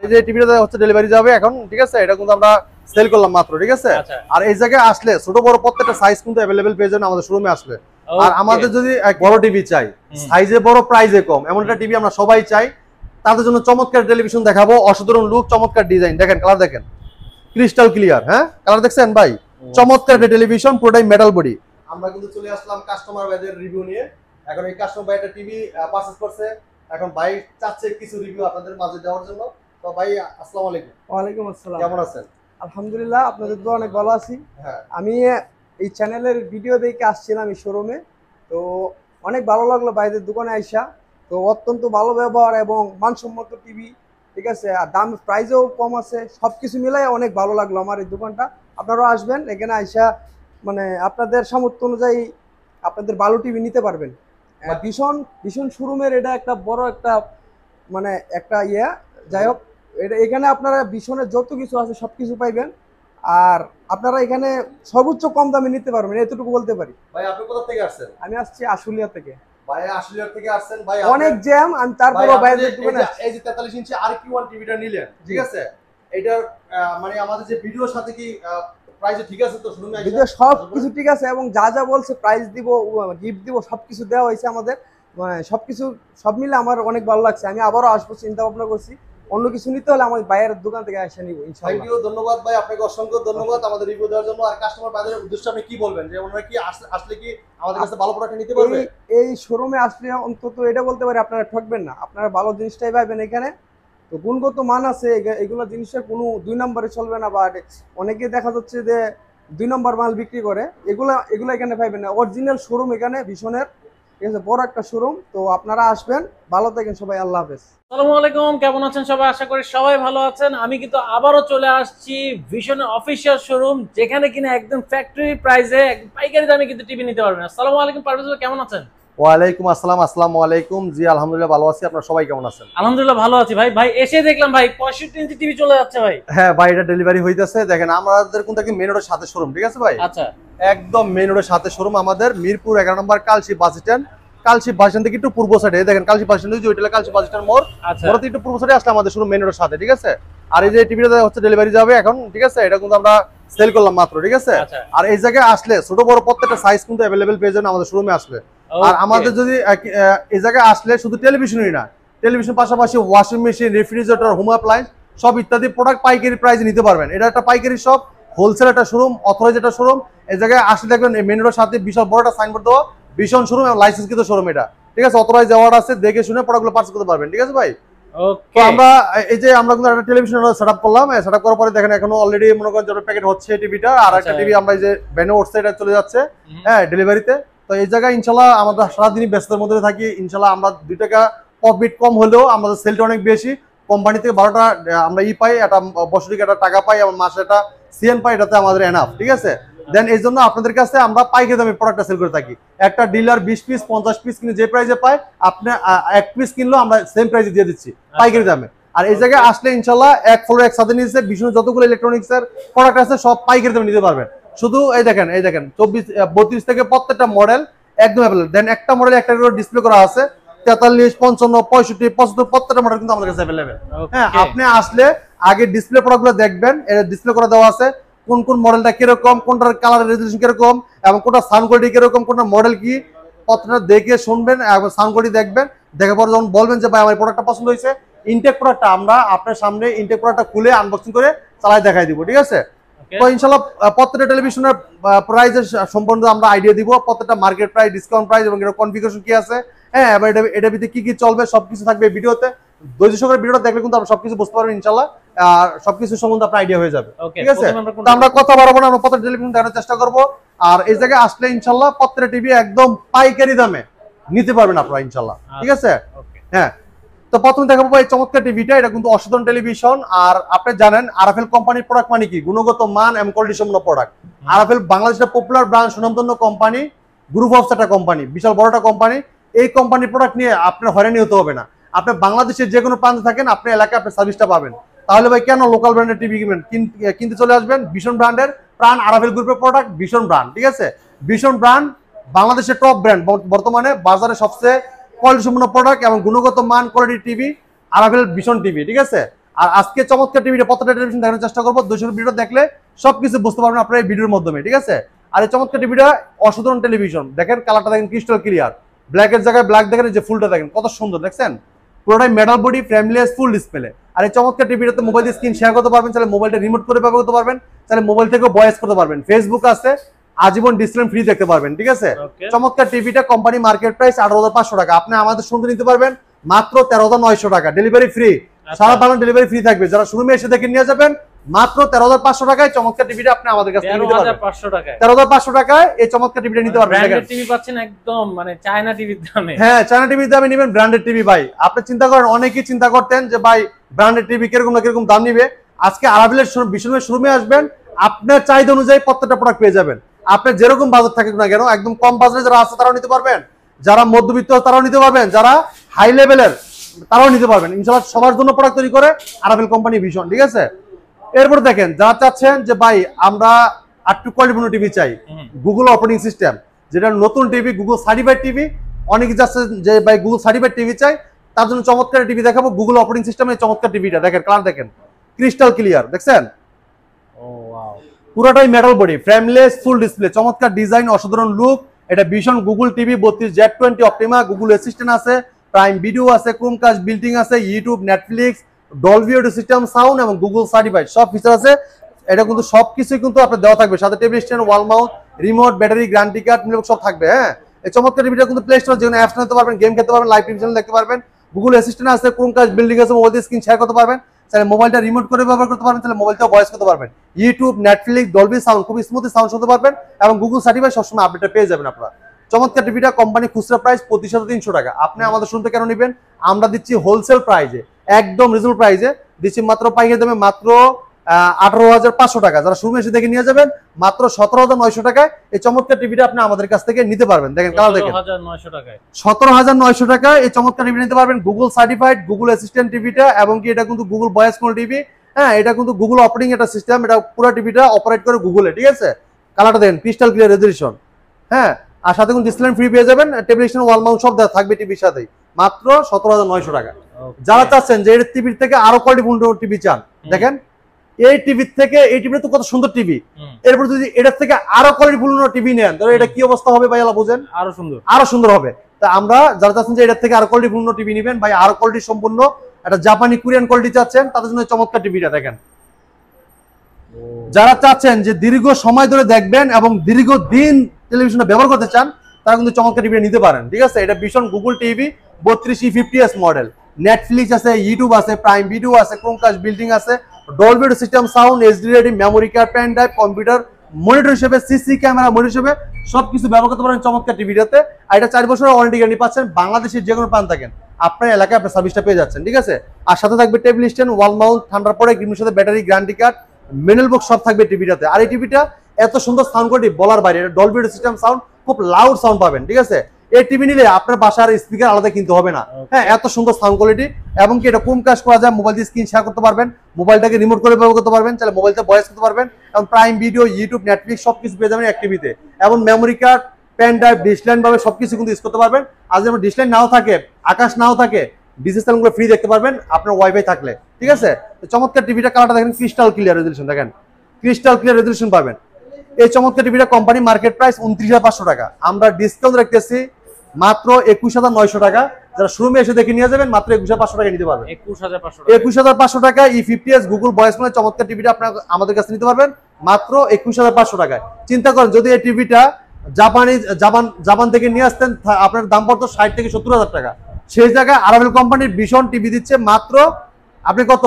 এই যে টিভিটা হচ্ছে ডেলিভারি যাবে এখন, ঠিক আছে? এটা কিন্তু আমরা সেল করলাম মাত্র, ঠিক আছে? আর এই জায়গায় আসলে ছোট বড় প্রত্যেকটা সাইজ কিন্তু अवेलेबल পেয়ে যাবেন আমাদের শোরুমে আসলে। আর আমাদের যদি বড় টিভি চাই, সাইজে বড় প্রাইজে কম, এমন একটা টিভি আমরা সবাই চাই, তাদের জন্য চমৎকার টেলিভিশন দেখাবো, অসাধারণ লুক, চমৎকার ডিজাইন। দেখেন কালার, দেখেন ক্রিস্টাল ক্লিয়ার। হ্যাঁ, কালার দেখছেন ভাই? চমৎকার একটা টেলিভিশন, পুরোটাই মেটাল বডি। আমরা কিন্তু চলে আসলাম কাস্টমার ভাইদের রিভিউ নিয়ে। এখন এই কাস্টমার ভাই একটা টিভি পারচেজ করছে, এখন ভাই চাচ্ছে কিছু রিভিউ আপনাদের মাঝে দেওয়ার জন্য। তো ভাই আসসালামু আলাইকুম। ওয়ালাইকুম আসসালাম। কেমন আছেন? আলহামদুলিল্লাহ, আপনাদের তো অনেক ভালো আছি। হ্যাঁ, আমি এই চ্যানেলের ভিডিও দেখে আসছিলাম এই শোরুমে, তো অনেক ভালো লাগলো ভাইদের দোকানে আইসা। তো অত্যন্ত ভালো ব্যবহার এবং মানসম্মত টিভি, ঠিক আছে, আর দাম প্রাইসও কম আছে, সবকিছু মিলাই অনেক ভালো লাগলো আমার এই দোকানটা। আপনারাও আসবেন এখানে আইসা, মানে আপনাদের সামর্থ্য অনুযায়ী আপনাদের ভালো টিভি নিতে পারবেন। ভীষণ ভীষণ শোরুমের এটা একটা বড় একটা মানে একটা যাই হোক, এটা এখানে আপনারা ভীষণের যত কিছু আছে সবকিছু পাইবেন। আর আপনারা এখানে সর্বোচ্চ কম দামে নিতে পারবেন, এতটুকু বলতে পারি। ভাই আপনি কোথা থেকে আসছেন? আমি আসছি আশুলিয়া থেকে। ভাই আশুলিয়া থেকে আসছেন ভাই? অনেক জ্যাম, আমি তারপরও বাইরে দোকানে এই যে 43 ইঞ্চি RQ1 টিভিটা নিলেন, ঠিক আছে? এটার মানে আমাদের যে ভিডিওর সাথে কি প্রাইস ঠিক আছে তো? শুনুন, ভিডিও সব কিছু ঠিক আছে এবং যা যা বলছে প্রাইস দিব, গিফট দিব, সবকিছু দেওয়া হয়েছে আমাদের। মানে সবকিছু সব মিলে আমার অনেক ভালো লাগছে। আমি আবারও আসবো চিন্তা ভাবনা করছি, অন্য কিছু নিতে হলে আমার বাইরের দোকান থেকে এসে নিব ইনশাআল্লাহ। থ্যাংক ইউ, ধন্যবাদ ভাই, আপনাকে অসংখ্য ধন্যবাদ আমাদের রিভিউ দেওয়ার জন্য। আর কাস্টমার বাজারের উদ্দেশ্যে আপনি কি বলবেন, যে ওনারা কি আসলে কি আমাদের কাছে ভালো প্রোডাক্ট নিতে পারবে? এই শোরুমে আসলে অন্তত এটা বলতে পারি আপনারা ঠকবেন না, আপনারা ভালো জিনিসটাই পাবেন এখানে। তো গুণগত মান আছে, এগুলো জিনিসের কোনো দুই নম্বরে চলবে না। বা অনেকে দেখা যাচ্ছে যে 2 নম্বর মাল বিক্রি করে, এগুলো এখানে পাইবেন না। অরিজিনাল শোরুম এখানে ভীষণের, ঠিক আছে, বড় একটা শোরুম। তো আপনারা আসবেন, ভালো থাকেন সবাই, আল্লাহ হাফেজ। আসসালামু আলাইকুম, কেমন আছেন সবাই? আশা করি সবাই ভালো আছেন। আমি কিন্তু আবারও চলে আসছি ভিশনের অফিসিয়াল শোরুম, যেখানে কিনা একদম ফ্যাক্টরি প্রাইসে পাইকারি দামে কিন্তু টিভি নিতে পারবেন। আসসালামু আলাইকুম পারভেজ ভাই, কেমন আছেন? ওয়ালাইকুম আসসালাম। আসসালামু আলাইকুম। জি আলহামদুলিল্লাহ ভালো আছি, আপনারা সবাই কেমন আছেন? আলহামদুলিল্লাহ ভালো আছি ভাই। ভাই এসে দেখলাম ভাই 65 ইঞ্চি টিভি চলে যাচ্ছে ভাই। হ্যাঁ ভাই, এটা ডেলিভারি হইতেছে। দেখেন আমাদের কিন্তু একদম মেন রোডের সাথে শোরুম, ঠিক আছে ভাই? আচ্ছা, একদম মেন রোডের সাথে শোরুম আমাদের, Mirpur 11 number Kalshi bus stand. Kalshi bus stand থেকে একটু পূর্ব সাইডে দেখেন, কালশি বাস স্ট্যান্ড ওইটা কালশি বাস স্ট্যান্ড মোড়, আচ্ছা, মোড় থেকে একটু পূর্ব সাইডে আসলে আমাদের শোরুম মেন রোডের সাথে, ঠিক আছে? আর এই যে টিভিটা হচ্ছে ডেলিভারি যাবে এখন, ঠিক আছে? এটা কিন্তু আমরা সেল করলাম মাত্র, ঠিক আছে? আর এই জায়গায় আসলে ছোট বড় প্রত্যেকটা সাইজ কিন্তু अवेलेबल পেয়ে যাবেন আমাদের শোরুমে আসলে। আর আমাদের যদি এই জায়গায় আসলে শুধু টেলিভিশনই না, টেলিভিশন পাশাপাশি washing machine, refrigerator, home appliance সব ইত্যাদি প্রোডাক্ট পাইকারি প্রাইসে নিতে পারবেন। এটা একটা পাইকারি শপ, হোলসেল একটা শোরুম, অথরাইজ একটা শোরুম। এই জায়গায় আসলে দেখবেন মেন রোডের সাথে বিশাল বড় একটা সাইনবোর্ড দেওয়া ভীষণ শোরুম এবং লাইসেন্স কিন্তু শোরুম এটা, ঠিক আছে? অথরাইজ অ্যাওয়ার্ড আছে, দেখে শুনে প্রোডাক্টগুলো পারচেজ করতে পারবেন, ঠিক আছে ভাই? তো আমরা এই যে আমরা কিন্তু একটা টেলিভিশন সেটআপ করলাম, সেটআপ করার পরে দেখেন এখনো অলরেডি মনে করেন যে প্যাকেট হচ্ছে টিভিটা। আর একটা টিভি আমরা এই যে ভ্যানে উঠছে, এটা চলে যাচ্ছে হ্যাঁ ডেলিভারিতে। তো এই জায়গায় ইনশাল্লাহ আমরা সারাদিনই ব্যস্ততার মধ্যে থাকি। ইনশাল্লাহ আমরা 2 টাকা প্রফিট কম হলেও আমাদের সেলটা অনেক বেশি। কোম্পানি থেকে 12টা আমরা পাই, একটা বছরিক একটা টাকা পাই, এবং মাসে একটা সিএন পাই, এটাতে আমাদের এনাফ, ঠিক আছে? দেন এই জন্য আপনাদের কাছে আমরা পাইকারি দামে প্রোডাক্টটা সেল করে থাকি। একটা ডিলার 20 পিস 50 পিস কিনে যে প্রাইসে পায়, আপনি 1 পিস কিনলেও আমরা সেম প্রাইসে দিয়ে দিচ্ছি পাইকারি দামে। আর এই জায়গায় আসলে ইনশাল্লাহ এক ফ্লোর একসাথে নিচ্ছে ভীষণ যতগুলো ইলেকট্রনিক্সের প্রোডাক্ট আছে সব পাইকারি দামে নিতে পারবেন। শুধু এই দেখেন 24 32 থেকে প্রত্যেকটা মডেল একদম অ্যাভেলেবল। দেন একটা মডেল একটা করে ডিসপ্লে করা আছে, 43 55 65 75 প্রত্যেকটা মডেল কিন্তু আমাদের কাছে অ্যাভেলেবল। হ্যাঁ, আপনি আসলে আগে ডিসপ্লে প্রোডাক্টগুলো দেখবেন, এর ডিসপ্লে করে দেওয়া আছে কোন কোন মডেলটা কিরকম, কোনটার কালার রেজুলেশন কিরকম, এবং কোনটা সাউন্ড কোয়ালিটি কিরকম, কোনটা মডেল কি, প্রত্যেকটা দেখে শুনবেন এবং সাউন্ড কোয়ালিটি দেখবেন। দেখার পর যখন বলবেন যে ভাই আমার প্রোডাক্টটা পছন্দ হয়েছে, ইনটেক প্রোডাক্টটা আমরা আপনার সামনে ইনটেক প্রোডাক্টটা খুলে আনবক্সিং করে চালাই দেখাই দিব, ঠিক আছে? তো ইনশাআল্লাহ প্রত্যেকটা টেলিভিশনের প্রাইসের সম্বন্ধে আমরা আইডিয়া দিব, প্রত্যেকটা মার্কেট প্রাইস, ডিসকাউন্ট প্রাইস এবং এর কনফিগারেশন কি আছে, হ্যাঁ, এবার এটা ভিতরে কি কি চলবে সবকিছু থাকবে ভিডিওতে। ধৈর্য সহকারে ভিডিওটা দেখলে কিন্তু আপনি সবকিছু বুঝতে পারবেন ইনশাআল্লাহ, আর সবকিছু সম্বন্ধে আপনার আইডিয়া হয়ে যাবে, ঠিক আছে? তো আমরা কথা বাড়াবো না, আমরা প্রত্যেকটা টেলিভিশন দেখানোর চেষ্টা করব। আর এই জায়গায় আসলে ইনশাআল্লাহ প্রত্যেকটা টিভি একদম পাইকারি দামে নিতে পারবেন আপনারা ইনশাআল্লাহ, ঠিক আছে? হ্যাঁ, তো প্রথমে দেখাবো ভাই চমৎকার টিভিটা। এটা কিন্তু অসাধারণ টেলিভিশন। আর আপনি জানেন আরএফএল কোম্পানির প্রোডাক্ট মানে কি, গুণগত মান এবং কোয়ালিটি সম্পন্ন প্রোডাক্ট। আরএফএল বাংলাদেশের পপুলার ব্র্যান্ড, সুনামধন্য কোম্পানি, গ্রুপ অফ একটা কোম্পানি, বিশাল বড় একটা কোম্পানি। এই কোম্পানির প্রোডাক্ট নিয়ে আপনার হয়রানি হতে হবে না। আপনি বাংলাদেশের যে কোনো প্রান্তে থাকেন, আপনি এলাকায় আপনি সার্ভিসটা পাবেন। তাহলে ভাই কেন লোকাল ব্র্যান্ডের টিভি কিনতে চলে আসবেন? ভীষণ ব্র্যান্ডের প্রাণ আরএফএল গ্রুপের প্রোডাক্ট, ভীষণ ব্র্যান্ড, ঠিক আছে? ভীষণ ব্র্যান্ড বাংলাদেশের টপ ব্র্যান্ড, বর্তমানে বাজারে সবচেয়ে কোয়ালিটি সম্পন্ন প্রোডাক্ট এবং গুণগত মান কোয়ালিটি টিভি আরএফএল ভীষণ টিভি, ঠিক আছে? আর আজকে চমৎকার টিভিটা প্রত্যেকটা টেলিভিশন দেখানোর চেষ্টা করবো। 200 ভিডিও দেখলে সবকিছু বুঝতে পারবেন আপনার এই ভিডিওর মাধ্যমে, ঠিক আছে। আর এই চমৎকার টিভিটা অসাধারণ টেলিভিশন, দেখেন কালারটা দেখেন ক্রিস্টাল ক্লিয়ার, ব্ল্যাকের জায়গায় ব্ল্যাক দেখেন, যে ফুলটা দেখেন কত সুন্দর, দেখছেন পুরোটাই metal body, frameless, full display. আর এই চমৎকার টিভিটাতে মোবাইল স্ক্রিন শেয়ার করতে পারবেন, তাহলে মোবাইলটা রিমোট করে ব্যবহার করতে পারবেন, তাহলে মোবাইল থেকেও ভয়েস করতে পারবেন, ফেসবুক আছে, আজীবন ডিসপ্লে ফ্রি দেখতে পারবেন, ঠিক আছে। চমৎকার টিভিটা কোম্পানি মার্কেট প্রাইস 18,500 টাকা, আপনি আমাদের সঙ্গে নিতে পারবেন মাত্র 13,900 টাকা, ডেলিভারি ফ্রি, সারা বাংলা ডেলিভারি ফ্রি থাকবে। যারা শোরুমে এসে দেখে নিয়ে যাবেন মাত্র 13,500 টাকায় চমৎকার টিভিটা আপনি আমাদের কাছে নিতে পারবেন। 13,500 টাকায় এই চমৎকার টিভিটা নিতে পারবেন। ব্র্যান্ডেড টিভি পাচ্ছেন একদম মানে চায়না টিভির দামে। হ্যাঁ, চায়না টিভির দামে নেবেন ব্র্যান্ডেড টিভি ভাই। আপনি চিন্তা করেন, অনেকেই চিন্তা করতেন যে ভাই ব্র্যান্ডেড টিভি কিরকম না কিরকম দাম নিবে। আজকে আরাবিলের বিশ্বনাথ শোরুমে আসবেন, আপনার চাহিদা অনুযায়ী প্রত্যেকটা প্রোডাক্ট পেয়ে যাবেন। আপনার যেরকম বাজেট থাকে না কেন, একদম কম বাজেটে যারা আছে তারাও নিতে পারবেন, যারা মধ্যবিত্ত তারাও নিতে পারবেন, যারা হাই লেভেলের তারাও নিতে পারবেন। ইনশাআল্লাহ সবার জন্য প্রোডাক্ট তৈরি করে আরাবিল কোম্পানি ভীষণ, ঠিক আছে। এরপর দেখেন, যারা চাচ্ছেন যে ভাই আমরা আটটু কোয়ালিটিপূর্ণ টিভি চাই, গুগল অপারেটিং সিস্টেম, যেটা নতুন টিভি, গুগল সার্টিফাইড টিভি, অনেকে যাচ্ছে যে ভাই গুগল সার্টিফাইড টিভি চাই, তার জন্য চমৎকার টিভি দেখাবো। গুগল অপারেটিং সিস্টেমের চমৎকার টিভিটা দেখেন, কালার দেখেন ক্রিস্টাল ক্লিয়ার, দেখছেন পুরোটাই metal body, frameless, full display, চমৎকার ডিজাইন, অসাধারণ লুক। এটা ভীষণ Google TV 32Z20 Optima, Google Assistant আছে, প্রাইম ভিডিও আছে, ক্রোমকাস্ট বিল্টিং আছে, YouTube, Netflix, Dolby audio system sound এবং গুগল সার্টিফাইড সব ফিচার আছে। এটা কিন্তু সবকিছু কিন্তু আপনার দেওয়া থাকবে, সাথে table stand, wall mount, remote, battery, guarantee card সব থাকবে। হ্যাঁ, এই চমৎকার টিভিটা কিন্তু প্লে স্টোর যেখানে অ্যাপস নিতে পারবেন, গেম খেলতে পারবেন, লাইভ টিভি চ্যানেল দেখতে পারবেন, গুগল অ্যাসিস্ট্যান্ট আছে, ক্রোমকাস্ট বিল্ডিং আছে, মোবাইল স্ক্রিন শেয়ার করতে পারবেন, তাহলে মোবাইলটা রিমোট করে ব্যবহার করতে পারবেন, তাহলে মোবাইলটাও ভয়েস করতে পারবেন, ইউটিউব, নেটফ্লিক্স, ডলবি সাউন্ড খুব স্মুথলি সাউন্ড শুনতে পারবেন এবং গুগল সার্টিফাইড সবসময় আপডেটটা পেয়ে যাবেন আপনারা। চমৎকার টিভিটা কোম্পানি খুচরা প্রাইস 25,300 টাকা, আপনি আমাদের শুনতে কেন নেবেন, আমরা দিচ্ছি হোলসেল প্রাইসে, একদম রিজনেবল প্রাইসে দিচ্ছি, মাত্র পাইকারি দামে মাত্র 18,500 টাকা। যারা শোরুমে এসে দেখে নিয়ে যাবেন মাত্র 17,900 টাকায় এই চমৎকার টিভিটা আপনি আমাদের কাছ থেকে নিতে পারবেন। দেখেন কালার দেখেন 17,900 টাকায় এই চমৎকার টিভি নিতে পারবেন, গুগল সার্টিফাইড, গুগল অ্যাসিস্ট্যান্ট টিভিটা, এবং কি এটা কিন্তু গুগল ভয়েস কল টিভি। হ্যাঁ, এটা কিন্তু গুগল অপারেটিং একটা সিস্টেম, এটা পুরো টিভিটা অপারেট করে গুগলে, ঠিক আছে। কালারটা দেখেন ক্রিস্টাল ক্লিয়ার রেজলিউশন। হ্যাঁ, আর সাথে কিন্তু ডিসপ্লে ফ্রি পেয়ে যাবেন, টেবিল স্ট্যান্ড, ওয়াল মাউন্ট সব থাকবে টিভির সাথেই, মাত্র 17,900 টাকা। যারা চাচ্ছেন যে এই টিভির থেকে আরো কোয়ালিটিফুল টিভি চান, দেখেন এই টিভির থেকে, এই টিভিটা তো কত সুন্দর টিভি, এরপর যদি এটার থেকে আরো কোয়ালিটিফুল টিভি নেন তাহলে এটা কি অবস্থা হবে ভাই, আল্লাহ বুঝেন, আরো সুন্দর হবে। তা আমরা যারা চাচ্ছেন যে এটার থেকে আরো কোয়ালিটিফুল টিভি নেবেন ভাই, আরো কোয়ালিটি সম্পূর্ণ একটা জাপানি কোরিয়ান কোয়ালিটি চাচ্ছেন, তাদের জন্য চমৎকার টিভিটা দেখেন। যারা চাচ্ছেন যে দীর্ঘ সময় ধরে দেখবেন এবং দীর্ঘদিন টেলিভিশনটা ব্যবহার করতে চান, তারা কিন্তু চমৎকার টিভি নিতে পারেন, ঠিক আছে। এটা ভীষণ Google TV 32E50s model, Netflix আছে, ইউটিউব আছে, প্রাইম ভিডিও আছে, ক্রোমকাস্ট বিল্ডিং আছে, Dolby audio system sound, HD ready, memory card, pen drive, computer monitor হিসেবে, সিসি ক্যামেরা মনিটর হিসেবে সবকিছু ব্যবহার করতে পারেন চমৎকার টিভিটাতে। আর এটা 4 বছরের ওয়ারেন্টি গ্যারান্টি পাচ্ছেন, বাংলাদেশের যে কোনো প্রান্ত থাকেন আপনার এলাকায় আপনার সার্ভিসটা পেয়ে যাচ্ছেন, ঠিক আছে। আর সাথে থাকবে টেবিল স্ট্যান্ড, ওয়াল মাউন্ট, ঠান্ডার পরে গ্রিমের সাথে battery, guarantee card, manual box সব থাকবে টিভিটাতে। আর এই টিভিটা এত সুন্দর সাউন্ড কোয়ালিটি বলার বাইরে, এটা ডলবি অডিও সিস্টেম সাউন্ড, খুব লাউড সাউন্ড পাবেন, ঠিক আছে। এই টিভি নিলে আপনার বাসার স্পিকার আলাদা কিনতে হবে না। হ্যাঁ, এত সুন্দর সাউন্ড কোয়ালিটি, এবং কি এটা ক্রোমকাস্ট করা যায়, মোবাইল দিয়ে স্ক্রিন শেয়ার করতে পারবেন, মোবাইলটাকে রিমোট করে ব্যবহার করতে পারবেন, তাহলে মোবাইলতে ভয়েস করতে পারবেন, এবং প্রাইম ভিডিও, ইউটিউব, নেটফ্লিক্স সবকিছু পেয়ে যাবেন এক টিভিতে, এবং মেমোরি কার্ড, পেন ড্রাইভ, ডিসলাইন ভাবে সবকিছু কিন্তু ইউজ করতে পারবেন। আর যদি ডিসলাইন নাও থাকে, আকাশ নাও থাকে, ডিজিটাল গুলো ফ্রি দেখতে পারবেন আপনার ওয়াইফাই থাকলে, ঠিক আছে। চমৎকার টিভিটা কালারটা দেখেন ক্রিস্টাল ক্লিয়ার রেজলিউশন, দেখেন ক্রিস্টাল ক্লিয়ার রেজলিউশন পাবেন। এই চমৎকার টিভিটা কোম্পানি মার্কেট প্রাইস 29,500 টাকা, আমরা ডিসকাউন্ট রাখতেছি মাত্র 21,900 টাকা। যারা শোরুমে এসে দেখে নিয়ে যাবেন মাত্র 21,500 টাকা নিতে পারবেন। 21,500 টাকা E50s গুগল ভয়েস ফোনের চমৎকার টিভিটা আপনারা আমাদের কাছে নিতে পারবেন মাত্র 21,500 টাকায়। চিন্তা করেন যদি এই টিভিটা জাপান থেকে নিয়ে আসতেন, আপনার দাম পড়তো 60 থেকে 70,000 টাকা, সেই জায়গায় আরাবিল কোম্পানির ভীষণ টিভি দিচ্ছে মাত্র আপনি কত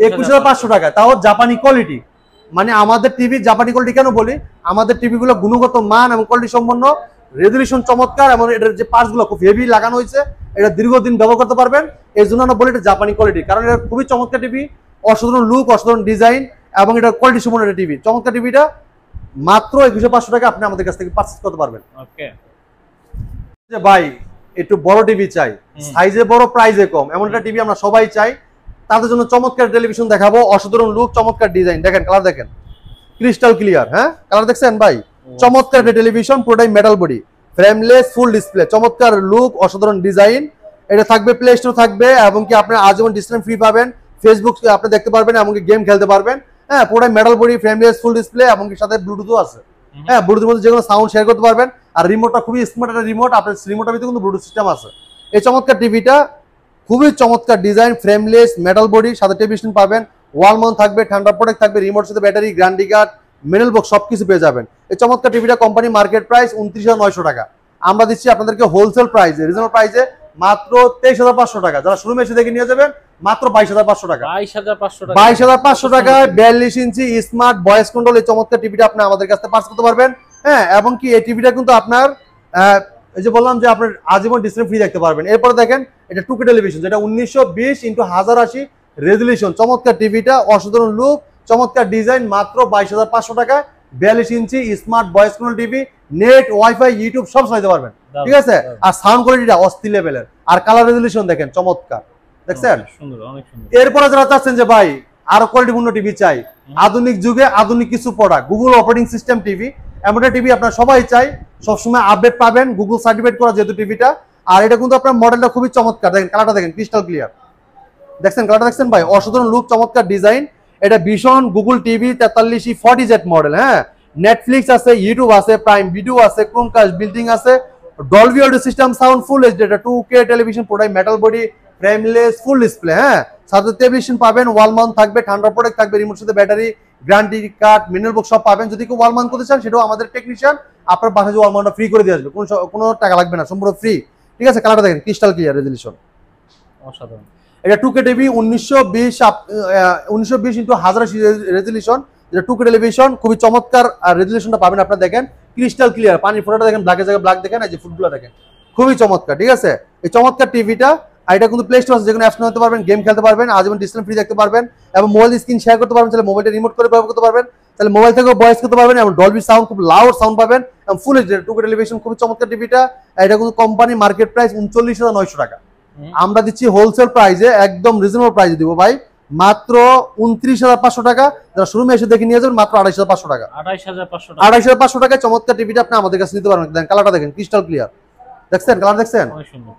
21,500 টাকা, তাও জাপানি কোয়ালিটি। মানে আমাদের টিভি জাপানি কোয়ালিটি কেন বলি, আমাদের টিভিগুলো গুণগত মান এবং কোয়ালিটি সম্পন্ন, রেজলিউশন চমৎকার, এবং এটার যে পার্টসগুলো খুব হেভি লাগানো হয়েছে, এটা দীর্ঘদিন ব্যবহার করতে পারবেন। এই জন্য আমরা বলি এটা জাপানি কোয়ালিটি, কারণ এটা খুবই চমৎকার টিভি, অসাধারণ লুক, অসাধারণ ডিজাইন, এবং এটা কোয়ালিটি সম্পন্ন একটা টিভি। চমৎকার টিভিটা মাত্র 21,500 টাকা আপনি আমাদের কাছ থেকে পারচেজ করতে পারবেন। ওকে যে ভাই একটু বড় টিভি চাই, সাইজে বড়, প্রাইসে কম, এমন একটা টিভি আমরা সবাই চাই, তাদের জন্য চমৎকার টেলিভিশন দেখাবো, অসাধারণ লুক, চমৎকার ডিজাইন, দেখেন কালার দেখেন ক্রিস্টাল ক্লিয়ার। হ্যাঁ, কালার দেখছেন ভাই, চমৎকার টেলিভিশন, পুরোটাই metal body, frameless, full display, চমৎকার লুক, অসাধারণ ডিজাইন। এটা থাকবে প্লে স্টোর থাকবে, এবং কি আপনার আজীবন ডিসপ্লে ফ্রি পাবেন, ফেসবুক আপনি দেখতে পারবেন, এমনকি গেম খেলতে পারবেন। হ্যাঁ, পুরোটাই metal body, frameless, full display, এমনকি সাথে ব্লুটুথও আছে। হ্যাঁ, ব্লুটুথের মধ্যে যেগুলো সাউন্ড শেয়ার করতে পারবেন। আর রিমোটটা খুবই স্মার্ট একটা রিমোট, আপনার রিমোটের ভিতরে কিন্তু ব্লুটুথ সিস্টেম আছে। এই চমৎকার টিভিটা খুবই চমৎকার ডিজাইন, ফ্রেমলেস, মেটাল বডি, সাথে টেলিভিশন পাবেন, ওয়াল মাউন্ট থাকবে, ঠান্ডা প্রোটেক্ট থাকবে, রিমোট সাথে battery, guarantee card, manual box সবকিছু পেয়ে যাবেন। এই চমৎকার টিভিটা কোম্পানি মার্কেট প্রাইস 29,900 টাকা। আমরা দিচ্ছি আপনাদেরকে হোলসেল প্রাইসে, রিজনেবল প্রাইসে মাত্র 23,500 টাকা। যারা শোরুমে এসে দেখে নিয়ে যাবেন মাত্র 22,500 টাকা। 22,500 টাকায় 42 ইঞ্চি স্মার্ট ভয়েস কন্ট্রোল এই চমৎকার টিভিটা আপনি আমাদের কাছ থেকে পাস করতে পারবেন। হ্যাঁ, এবং কি এই টিভিটা কিন্তু আপনার এই যে বললাম যে আপনার আজীবন ডিসপ্লে ফ্রি দেখতে পারবেন। এরপরে দেখেন এটা 2K টেলিভিশন, যেটা 1920x1080 রেজুলেশন। চমৎকার টিভিটা, অসাধারণ লুক, চমৎকার ডিজাইন, মাত্র 22,500 টাকায় 42 inch smart voice control TV, net, wifi, YouTube সব চালাতে পারবেন। ঠিক আছে, আর সাউন্ড কোয়ালিটিটা অস্থির লেভেলের, আর কালার রেজুলেশন দেখেন চমৎকার, দেখছেন? এরপরে যারা চাচ্ছেন যে ভাই আরো কোয়ালিটিপূর্ণ টিভি চাই, আধুনিক যুগে আধুনিক কিছু product, Google operating system TV, এমন একটা টিভি আপনারা সবাই চাই, সবসময় আপডেট পাবেন, গুগল সার্টিফাইড করা যেহেতু টিভিটা। আর এটা কিন্তু আপনার মডেলটা খুবই চমৎকার, দেখেন কালারটা দেখেন ক্রিস্টাল ক্লিয়ার, দেখছেন কালারটা দেখছেন ভাই, অসাধারণ লুক, চমৎকার ডিজাইন। এটা ভীষণ গুগল টিভি 4340Z মডেল। হ্যাঁ, নেটফ্লিক্স আছে, ইউটিউব আছে, প্রাইম ভিডিও আছে, ক্রোমকাস্ট বিল্ডিং আছে, Dolby audio system, sound full HD, এটা 2K টেলিভিশন, পুরোটাই metal body, frameless, full display. হ্যাঁ, সাথে টেলিভিশন পাবেন, ওয়াল মাউন্ট থাকবে, ঠান্ডা প্রোটেক্ট থাকবে, রিমোট সাথে battery, guarantee card, mineral box সব পাবেন। যদি কেউ ওয়াল মাউন্ট করতে চান সেটাও আমাদের টেকনিশিয়ান আপনার বাসায় ওয়াল মাউন্টটা ফ্রি করে দিয়ে আসবে, কোনো টাকা লাগবে না, সম্পূর্ণ ফ্রি। ঠিক আছে, কালারটা দেখেন ক্রিস্টাল ক্লিয়ার রেজুলেশন, অসাধারণ। এটা 2K টিভি 1920x1080 রেজুলেশন, যেটা 2K টেলিভিশন, খুবই চমৎকার রেজুলেশনটা পাবেন আপনারা, দেখেন ক্রিস্টাল ক্লিয়ার, পানির ফোঁটাটা দেখেন, ব্ল্যাকের জায়গায় ব্ল্যাক দেখেন, এই যে ফুটগুলো দেখেন, খুবই চমৎকার। ঠিক আছে, এই চমৎকার টিভিটা, আর এটা কিন্তু প্লে স্টোর আছে, যেখানে অ্যাপস নিতে পারবেন, গেম খেলতে পারবেন, আজীবন ডিসপ্লে ফ্রি দেখতে পারবেন, এবং মোবাইল স্ক্রিন শেয়ার করতে পারবেন, তাহলে মোবাইলটা রিমোট করে ব্যবহার করতে পারবেন, তাহলে মোবাইল থেকেও ভয়েস করতে পারবেন, এবং ডলবি সাউন্ড, খুব লাউড সাউন্ড পাবেন, এবং ফুল এইচডি 2K টেলিভিশন, খুবই চমৎকার টিভিটা। এটা কিন্তু কোম্পানি মার্কেট প্রাইস 39,900 টাকা। আমরা দিচ্ছি হোলসেল প্রাইসে, একদম রিজনেবল প্রাইসে দিব ভাই, মাত্র 29,500 টাকা। যারা শোরুমে এসে দেখে নিয়ে যাবেন মাত্র 28,500 টাকা। 28,500 টাকায় চমৎকার টিভিটা আপনি আমাদের কাছে নিতে পারবেন। দেখেন কালারটা দেখেন ক্রিস্টাল ক্লিয়ার, দেখছেন কালার দেখছেন,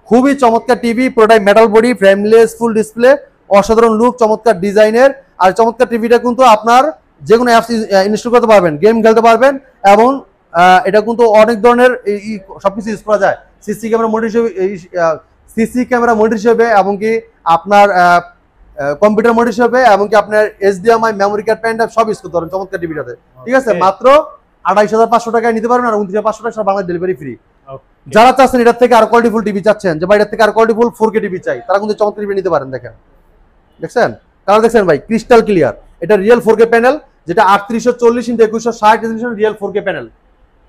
খুবই চমৎকার টিভি, পুরোটাই metal body, frameless, full display, অসাধারণ লুক, চমৎকার ডিজাইনের। আর চমৎকার টিভিটা কিন্তু আপনার যে কোনো অ্যাপস ইনস্টল করতে পারবেন, গেম খেলতে পারবেন, এবং এটা কিন্তু অনেক ধরনের সবকিছু ইউজ করা যায়, সিসি ক্যামেরা মনিটর হিসেবে, এমনকি আপনার কম্পিউটার মনিটর হিসেবে, এমনকি আপনার HDMI, memory card, pen drive সব ইউজ করতে পারবেন চমৎকার টিভিটাতে। ঠিক আছে, মাত্র 28,500 টাকায় নিতে পারবেন, আর 29,500 টাকা বাংলা ডেলিভারি ফ্রি। যারা চাচ্ছেন এটার থেকে আর কোয়ালিটিফুল টিভি চাচ্ছেন, যে ভাই এটার থেকে আর কোয়ালিটিফুল 4K টিভি চাই, তারা কিন্তু চমৎকার টিভি নিতে পারেন। দেখেন, দেখছেন কালার দেখছেন ভাই, ক্রিস্টাল ক্লিয়ার। এটা রিয়েল 4K প্যানেল, যেটা 3840x2160 resolution real 4K panel.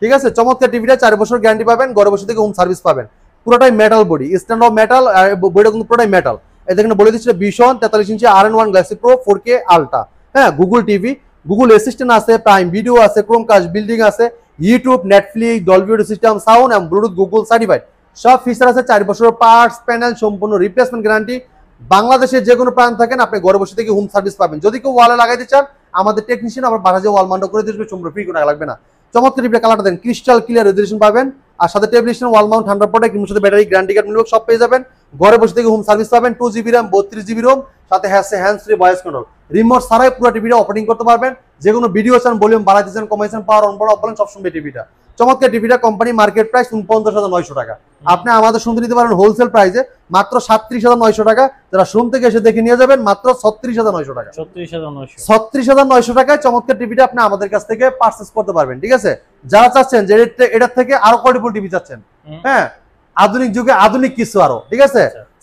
ঠিক আছে, চমৎকার টিভিটা 4 বছর গ্যারান্টি পাবেন, ঘরে বসে থেকে হোম সার্ভিস পাবেন, পুরোটাই metal body, stand of metal, আর বডিটা কিন্তু পুরোটাই মেটাল। এটা এখানে বলে দিচ্ছে ভীষণ 43 ইঞ্চি RN1 Galaxy pro 4K ultra. হ্যাঁ, গুগল টিভি, গুগল অ্যাসিস্ট্যান্ট আছে, প্রাইম ভিডিও আছে, ক্রোমকাস্ট বিল্ডিং আছে, YouTube, Netflix, Dolby audio system, sound এবং ব্লুটুথ গুগল সার্টিফাইড সব ফিচার আছে। 4 বছরের পার্টস, প্যানেল, সম্পূর্ণ রিপ্লেসমেন্ট গ্যারান্টি। বাংলাদেশের যে কোনো প্রান্ত থাকেন আপনি ঘরে বসে থেকে হোম সার্ভিস পাবেন। যদি কেউ ওয়ালে লাগাইতে চান, আমাদের টেকনিশিয়ান আমার বাসায় ওয়াল মাউন্ট করে দিতে সম্পূর্ণ ফ্রি, কোনো টাকা লাগবে না। চমৎকার টিভিটা কালারটা দেন ক্রিস্টাল ক্লিয়ার রেজুলেশন পাবেন, আর সাথে টেলিভিশন, ওয়াল মাউন্ট, ঠান্ডা প্রোটেক্ট, রিমোট সাথে ব্যাটারি, গ্যারান্টি কার্ড, মিলক সব পেয়ে যাবেন। ঘরে বসে থেকে হোম সার্ভিস পাবেন, 2GB RAM, 32GB ROM, সাথে hands free voice control, remote ছাড়াই পুরো টিভিটা অপারেটিং করতে পারবেন। যে কোনো ভিডিও চান, ভলিউম বাড়াইতে চান, কমাইতে চান, পাওয়ার অন করা বলেন, সব শুনবে টিভিটা। চমৎকার টিভিটা কোম্পানি মার্কেট প্রাইস 49,900 টাকা। আপনি আমাদের শুনতে নিতে পারেন হোলসেল প্রাইসে মাত্র 37,900 টাকা। যারা শোরুম থেকে এসে দেখে নিয়ে যাবেন মাত্র 36,900 টাকা। 36,900 টাকায় চমৎকার টিভিটা আপনি আমাদের কাছ থেকে পারচেজ করতে পারবেন। ঠিক আছে, যারা চাচ্ছেন যে এটার থেকে আরো কোয়ালিটিফুল টিভি চাচ্ছেন, হ্যাঁ আধুনিক যুগে আধুনিক কিছু আরো, ঠিক আছে,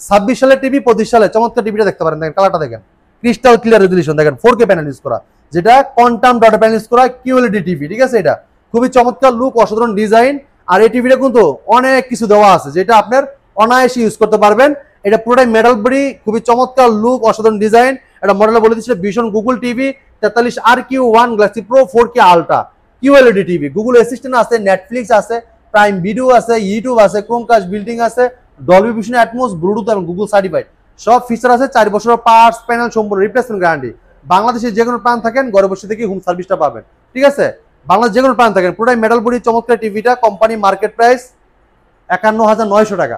26 সালের টিভি 25 সালে চমৎকার টিভিটা দেখতে পারেন। দেখেন কালারটা দেখেন, ক্রিস্টাল ক্লিয়ার রেজুলেশন, দেখেন 4K প্যানেল ইউজ করা, যেটা কোয়ান্টাম ডট প্যানেল ইউজ করা, QLED টিভি। ঠিক আছে, এটা খুবই চমৎকার লুক, অসাধারণ ডিজাইন। আর এই টিভিটা কিন্তু অনেক কিছু দেওয়া আছে, যেটা আপনার অনায়াসে ইউজ করতে পারবেন। এটা পুরোটাই মেটাল বডি, খুবই চমৎকার লুক, অসাধারণ ডিজাইন। এটা মডেলটা বলে দিচ্ছিল ভীষণ Google TV 43RQ1 Galaxy pro 4K ultra, QLED TV, Google Assistant আছে, নেটফ্লিক্স আছে, প্রাইম ভিডিও আছে, ইউটিউব আছে, ক্রোমকাস্ট বিল্ডিং আছে, ডলবি ভিশন অ্যাটমস, ব্লুটুথ এবং গুগল সার্টিফাইড সব ফিচার আছে। 4 বছরের পার্টস, প্যানেল, সম্পূর্ণ রিপ্লেসমেন্ট গ্যারান্টি। বাংলাদেশের যে কোনো প্রান্ত থাকেন ঘরে বসে থেকে হোম সার্ভিসটা পাবেন। ঠিক আছে, বাংলাদেশ যে কোনো প্রান্ত থাকেন, পুরোটাই মেটাল বডি চমৎকার টিভিটা কোম্পানি মার্কেট প্রাইস 51,900 টাকা।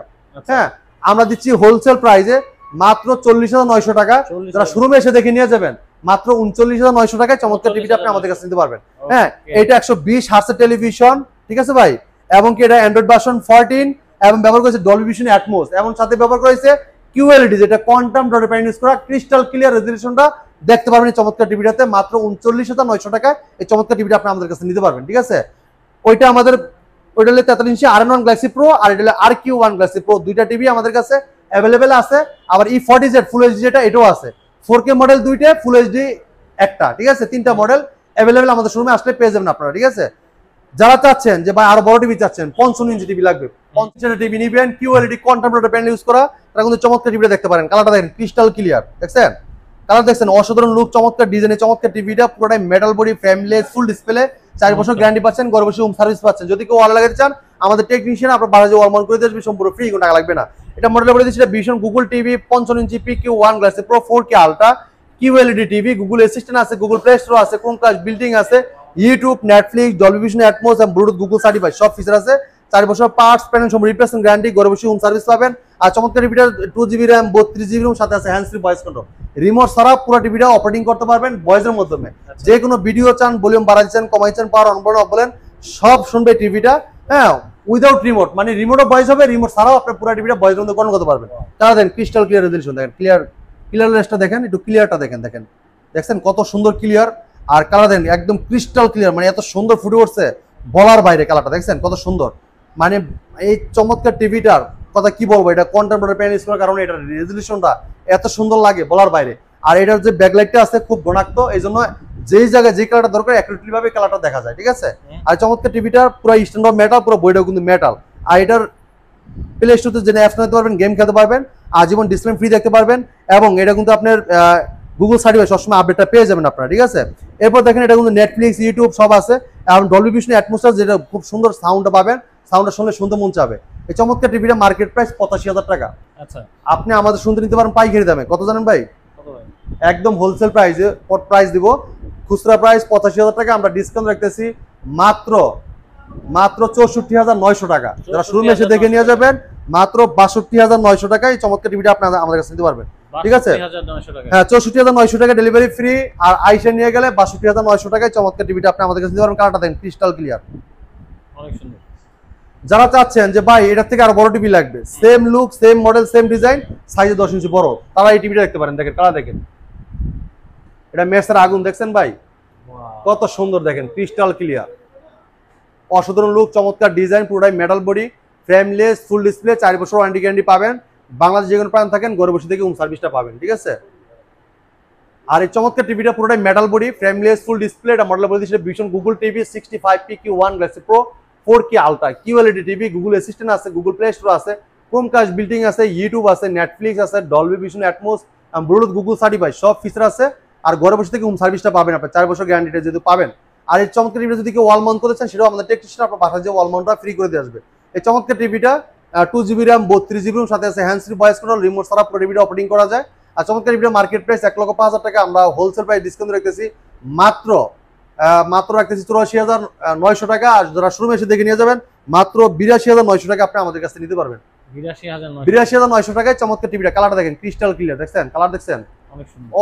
হ্যাঁ, আমরা দিচ্ছি হোলসেল প্রাইসে মাত্র 40,900 টাকা। যারা শোরুমে এসে দেখে নিয়ে যাবেন মাত্র 39,900 টাকায় চমৎকার টিভিটা আপনি আমাদের কাছে নিতে পারবেন। হ্যাঁ, এটা 120 হার্টজের টেলিভিশন, ঠিক আছে ভাই, এবং কি এটা অ্যান্ড্রয়েড ভার্সন 14 এবং ব্যবহার করেছে ডলবি ভিশন অ্যাটমোস, এবং সাথে ব্যবহার করেছে QLED, যেটা কোয়ান্টাম ডট প্যানেল ইউজ করা, ক্রিস্টাল ক্লিয়ার রেজোলিউশনটা দেখতে পারবেন এই চমৎকার টিভিটাতে। মাত্র 39,900 টাকায় এই চমৎকার টিভিটা আপনি আমাদের কাছে নিতে পারবেন, ঠিক আছে। ওইটা আমাদের ওইটা হলো 43 ইঞ্চি RN1 গ্যালাক্সি প্রো, আর এটা হলো RQ1 গ্যালাক্সি প্রো, দুইটা টিভি আমাদের কাছে অ্যাভেলেবেল আছে। আবার E40Z ফুল এইচডি যেটা, এটাও আছে। 4K মডেল দুইটা, ফুল এইচডি একটা, ঠিক আছে। তিনটা মডেল অ্যাভেলেবেল আমাদের শোরুমে আসলে পেয়ে যাবেন আপনারা, ঠিক আছে। যারা চাচ্ছেন যে ভাই আরো বড় টিভি চাচ্ছেন, 55 ইঞ্চি টিভি লাগবে, 55 ইঞ্চি টিভি নিবেন, QLED quantum dot panel use করা, তারা কিন্তু চমৎকার টিভিটা দেখতে পারেন। কালারটা দেখেন ক্রিস্টাল ক্লিয়ার, দেখছেন কালার দেখছেন, অসাধারণ লুক, চমৎকার ডিজাইনে চমৎকার টিভিটা, পুরোটাই metal body, frameless, full display, 4 বছর গ্যারান্টি পাচ্ছেন, ঘরে বসে হোম সার্ভিস পাচ্ছেন। যদি কেউ ওয়াল লাগাতে চান আমাদের টেকনিশিয়ান আপনার বাড়ি ওয়াল মাউন্ট করে দিয়ে আসবে, সম্পূর্ণ ফ্রি, কোনো টাকা লাগবে না। এটা মডেল বলে দিচ্ছি, এটা ভিশন গুগল টিভি 55 ইঞ্চি PQ1 গ্লাসে pro 4K ultra QLED TV, Google Assistant আছে, গুগল প্লে স্টোর আছে, ক্রোমকাস্ট বিল্ডিং আছে, YouTube, Netflix, Dolby vision Atmos এবং ব্লুটুথ গুগল সার্টিফাইড সব ফিচার আছে। 4 বছর পার্টস প্যানেল সব রিপ্লেসমেন্ট গ্যারান্টি, ঘরে বসে হোম সার্ভিস পাবেন। আর চমৎকার টিভিটা 2GB RAM 32GB রুম, সাথে আছে hands free voice control, remote ছাড়া পুরো টিভিটা অপারেটিং করতে পারবেন ভয়েসের মাধ্যমে। যে কোনো ভিডিও চান, ভলিউম বাড়াচ্ছেন, কমাইছেন, পাওয়ার অন অফ বলেন, সব শুনবে টিভিটা। হ্যাঁ, উইদাউট রিমোট, মানে রিমোটও ভয়েস হবে, রিমোট ছাড়াও আপনি পুরো টিভিটা ভয়েস মধ্যে কন্ট্রোল করতে পারবেন। তারা দেখেন ক্রিস্টাল ক্লিয়ার রেজোলিউশন, দেখেন ক্লিয়ারনেসটা দেখেন, একটু ক্লিয়ারটা দেখেন, দেখছেন কত সুন্দর ক্লিয়ার। আর কালার দেখেন একদম ক্রিস্টাল ক্লিয়ার, মানে এত সুন্দর ফুটে উঠছে বলার বাইরে। কালারটা দেখছেন কত সুন্দর, মানে এই চমৎকার টিভিটার কথা কি বলবো, এটা কোয়ান্টাম ডট প্যানেল ইউজ করার কারণে এটার রেজোলিউশনটা এত সুন্দর লাগে বলার বাইরে। আর এটার যে ব্যাকলাইটটা আছে খুব ঘনাক্ত, এই জন্য যেই জায়গায় যে কালারটা দরকার অ্যাকুরেটলি ভাবে কালারটা দেখা যায়, ঠিক আছে। আর চমৎকার টিভিটার পুরো স্ট্যান্ড অফ মেটাল, পুরো বইটাও কিন্তু মেটাল। আর এটার প্লে স্টোরে যে অ্যাপস নিতে পারবেন, গেম খেলতে পারবেন, আজীবন ডিসপ্লে ফ্রি দেখতে পারবেন, এবং এটা কিন্তু আপনার গুগল সার্টিফাইড সবসময় আপডেটটা পেয়ে যাবেন আপনারা, ঠিক আছে। এরপর দেখেন এটা কিন্তু নেটফ্লিক্স, ইউটিউব সব আছে, এবং ডলবি ভিশন অ্যাটমোসফিয়ার যেটা খুব সুন্দর সাউন্ডটা পাবেন, সাউন্ডটা শুনলে শুনতে মন চাবে। এই চমৎকার টিভিটা মার্কেট প্রাইস 85,000 টাকা। আচ্ছা, আপনি আমাদের শুনতে নিতে পারেন পাইকারি দামে, কত জানেন ভাই? একদম হোলসেল প্রাইসে প্রাইস দিব, খুচরা প্রাইস 85,000 টাকা, আমরা ডিসকাউন্ট রাখতেছি মাত্র 64,900 টাকা। যারা শোরুমে এসে দেখে নিয়ে যাবেন মাত্র 62,900 টাকায় চমৎকার টিভিটা আপনারা আমাদের কাছে নিতে পারবেন, ঠিক আছে। হ্যাঁ, 64,900 টাকা ডেলিভারি ফ্রি, আর আইসা নিয়ে গেলে 62,900 টাকায় চমৎকার টিভিটা আপনি আমাদের কাছে নিতে পারবেন। কালারটা দেখেন ক্রিস্টাল ক্লিয়ার, অনেক সুন্দর। যারা চাচ্ছেন যে ভাই এটার থেকে আরো বড় টিভি লাগবে, same look, same model, same design, সাইজে 10 ইঞ্চি বড়, তারা এই টিভিটা দেখতে পারেন। দেখেন কালার দেখেন, এটা মেসের আগুন দেখছেন ভাই, কত সুন্দর, দেখেন ক্রিস্টাল ক্লিয়ার, অসাধারণ লুক, চমৎকার ডিজাইন, পুরোটাই metal body, frameless, full display, 4 বছর ওয়ারেন্টি গ্যারান্টি পাবেন। বাংলাদেশ যে কোনো প্রান্ত থাকেন ঘরে বসে থেকে হোম সার্ভিসটা পাবেন, ঠিক আছে। আর এই চমৎকার টিভিটা পুরোটাই metal body, frameless, full display, এটা মডেল বলে দিচ্ছে vision Google TV 65 PQ1 glassy pro 4K ultra QLED TV, Google Assistant আছে, গুগল প্লে স্টোর আছে, ক্রোমকাস্ট বিল্ডিং আছে, ইউটিউব আছে, নেটফ্লিক্স আছে, Dolby vision Atmos, Bluetooth Google certified সব feature আছে। আর ঘরে বসে থেকে হোম সার্ভিসটা পাবেন, আপনার 4 বছর গ্যারান্টিটা যেহেতু পাবেন। আর এই চমৎকার টিভিটা যদি কেউ ওয়াল মাউন্ট করতে চান, সেটাও আমাদের টেকনিশিয়ান আপনার বাসায় যে ওয়াল মাউন্টটা ফ্রি করে দিয়ে আসবে। এই চমৎকার টিভিটা 2GB RAM 32GB রুম, সাথে আছে hands free voice control, remote ছাড়া পুরো টিভিটা অপারেটিং করা যায়। আর চমৎকার টিভিটা মার্কেট প্রাইস 1,05,000 টাকা, আমরা হোলসেল প্রাইস ডিসকাউন্ট রাখতেছি মাত্র রাখতেছি 84,900 টাকা। আর যারা শোরুমে এসে দেখে নিয়ে যাবেন মাত্র 82,900 টাকা আপনি আমাদের কাছে নিতে পারবেন। 82,900 টাকায় চমৎকার টিভিটা। কালারটা দেখেন ক্রিস্টাল ক্লিয়ার, দেখছেন কালার দেখছেন,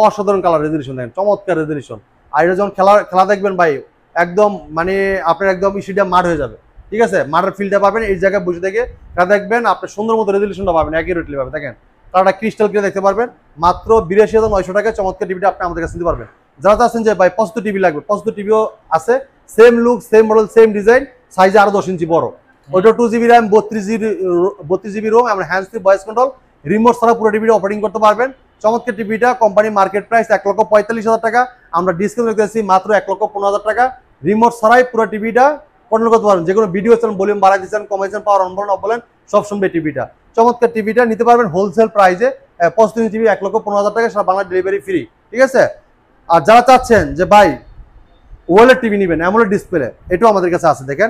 অসাধারণ কালার, রেজোলিউশন দেখেন, চমৎকার রেজোলিউশন। আর এটা যখন খেলা দেখবেন ভাই, একদম মানে আপনার একদম স্টেডিয়াম মাঠ হয়ে যাবে, ঠিক আছে। মাঠের ফিল্ডটা পাবেন, এই জায়গায় বসে থেকে খেলা দেখবেন, আপনি সুন্দর মতো রেজোলিউশনটা পাবেন, অ্যাকুরেটলি পাবেন। দেখেন কালারটা ক্রিস্টাল ক্লিয়ার দেখতে পারবেন, মাত্র 82,900 টাকায় চমৎকার টিভিটা আপনি আমাদের কাছে নিতে পারবেন। যারা চাচ্ছেন যে ভাই 75 টিভি লাগবে, 75 টিভিও আছে, same look, same model, same design, সাইজে আরো 10 ইঞ্চি বড়, ওইটা 2GB RAM 32GB রোম, আমরা hands free voice control, remote ছাড়া পুরো টিভিটা অপারেটিং করতে পারবেন। চমৎকার টিভিটা কোম্পানি মার্কেট প্রাইস 1,45,000 টাকা, আমরা ডিসকাউন্ট রেখেছি মাত্র 1,15,000 টাকা। রিমোট ছাড়াই পুরো টিভিটা কন্ট্রোল করতে পারবেন, যে কোনো ভিডিও চান, ভলিউম বাড়াই দিচ্ছেন, কমাইছেন, পাওয়ার অন অফ বলেন, সব শুনবে টিভিটা। চমৎকার টিভিটা নিতে পারবেন হোলসেল প্রাইসে 65 টিভি 1,15,000 টাকা, সারা বাংলা ডেলিভারি ফ্রি, ঠিক আছে। আর যারা চাচ্ছেন যে ভাই ওয়েলের টিভি নেবেন, অ্যামোলেড ডিসপ্লে, এটাও আমাদের কাছে আছে। দেখেন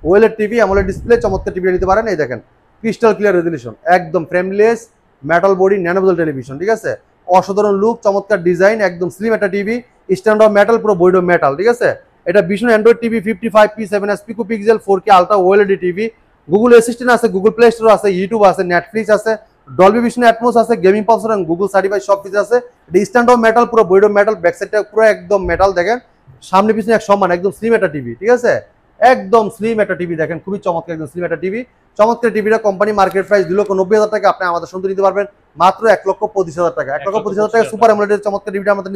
ওয়েলের টিভি, অ্যামোলেড ডিসপ্লে, চমৎকার টিভি নিতে পারেন। এই দেখেন ক্রিস্টাল ক্লিয়ার রেজোলিউশন, একদম frameless, metal body, nano bezel television, ঠিক আছে। অসাধারণ লুক, চমৎকার ডিজাইন, একদম স্লিম একটা টিভি, স্ট্যান্ড অফ মেটাল, পুরো বডি অফ মেটাল, ঠিক আছে। এটা Vision Android TV 55P7S picopixel 4K ultra OLED TV, Google Assistant আছে, গুগল প্লে স্টোর আছে, ইউটিউব আছে, নেটফ্লিক্স আছে, ডলবি ভিশন অ্যাটমস আছে, গেমিং পালস এবং গুগল সার্টিফাইড সব কিছু আছে। এটা স্ট্যান্ড অফ মেটাল, পুরো বডি অফ মেটাল, ব্যাক সাইডটা পুরো একদম মেটাল। দেখেন সামনে পিছনে এক সমান, একদম স্লিম একটা টিভি, ঠিক আছে, একদম স্লিম একটা টিভি। দেখেন খুবই চমৎকার, একদম স্লিম একটা টিভি। চমৎকার টিভিটা কোম্পানি মার্কেট প্রাইস 2,90,000 টাকা, আপনি আমাদের সঙ্গে নিতে পারবেন মাত্র 1,25,000 টাকা। 1,25,000 টাকা সুপার অ্যামোলেড চমৎকার টিভিটা আমাদের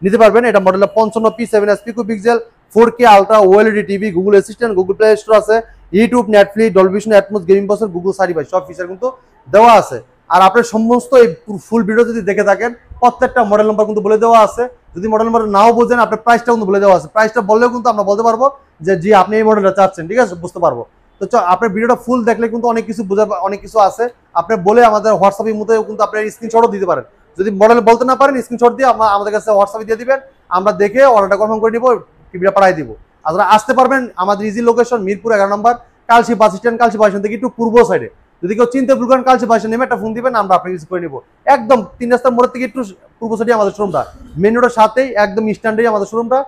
নিতে পারবেন। এটা model 55P7S picopixel 4K ultra OLED TV, Google Assistant, Google Play Store আছে, YouTube, Netflix, Dolby Vision Atmos, gaming pulse, Google certified সব ফিচার কিন্তু দেওয়া আছে। আর আপনার সমস্ত এই ফুল ভিডিও যদি দেখে থাকেন, প্রত্যেকটা মডেল নাম্বার কিন্তু বলে দেওয়া আছে। যদি মডেল নাম্বার নাও বোঝেন, আপনার প্রাইসটা কিন্তু বলে দেওয়া আছে। প্রাইসটা বললেও কিন্তু আমরা বলতে পারবো যে জি আপনি এই মডেলটা চাচ্ছেন, ঠিক আছে, বুঝতে পারবো। তো আপনার ভিডিওটা ফুল দেখলে কিন্তু অনেক কিছু বোঝার, অনেক কিছু আছে। আপনি বলে আমাদের হোয়াটসঅ্যাপের মধ্যে কিন্তু আপনার স্ক্রিনশটও দিতে পারেন। যদি মডেল বলতে না পারেন, স্ক্রিনশট দিয়ে আমাদের কাছে হোয়াটসঅ্যাপে দিয়ে দিবেন, আমরা দেখে অর্ডারটা কনফার্ম করে নিব, টিভিটা পাঠিয়ে দিব। আপনারা আসতে পারবেন আমাদের easy location Mirpur 11 number, Kalshi bus stand, Kalshi bus stand থেকে একটু পূর্ব সাইডে। যদি কেউ চিনতে ভুল করেন, কালশি বাস স্ট্যান্ড নেমে একটা ফোন দিবেন, আমরা আপনাকে রিসিভ করে নিব। একদম 3 রাস্তার মোড় থেকে একটু পূর্ব সাইডে আমাদের শোরুমটা, মেন রোডের সাথেই একদম স্ট্যান্ডেই আমাদের শোরুমটা।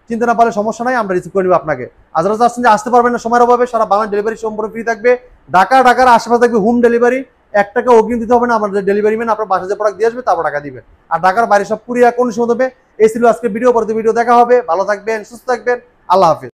চিনতে না পারলে সমস্যা নাই, আমরা রিসিভ করে নিব আপনাকে। আপনারা আসছেন যে আসতে পারবেন না সময়ের অভাবে, সারা বাংলা ডেলিভারি সম্পূর্ণ ফ্রি থাকবে। ঢাকার আশেপাশে থাকবে হোম ডেলিভারি, 1 টাকা অগ্রিম দিতে হবে না। আমাদের ডেলিভারি ম্যান আপনার বাসায় যে প্রোডাক্ট দিয়ে আসবে তারপর টাকা দিবেন। আর ঢাকার বাইরে সব কুরিয়ার কোন সময় দেবে। এই ছিল আজকে ভিডিও, পরবর্তী ভিডিও দেখা হবে। ভালো থাকবেন, সুস্থ থাকবেন, আল্লাহ হাফিজ।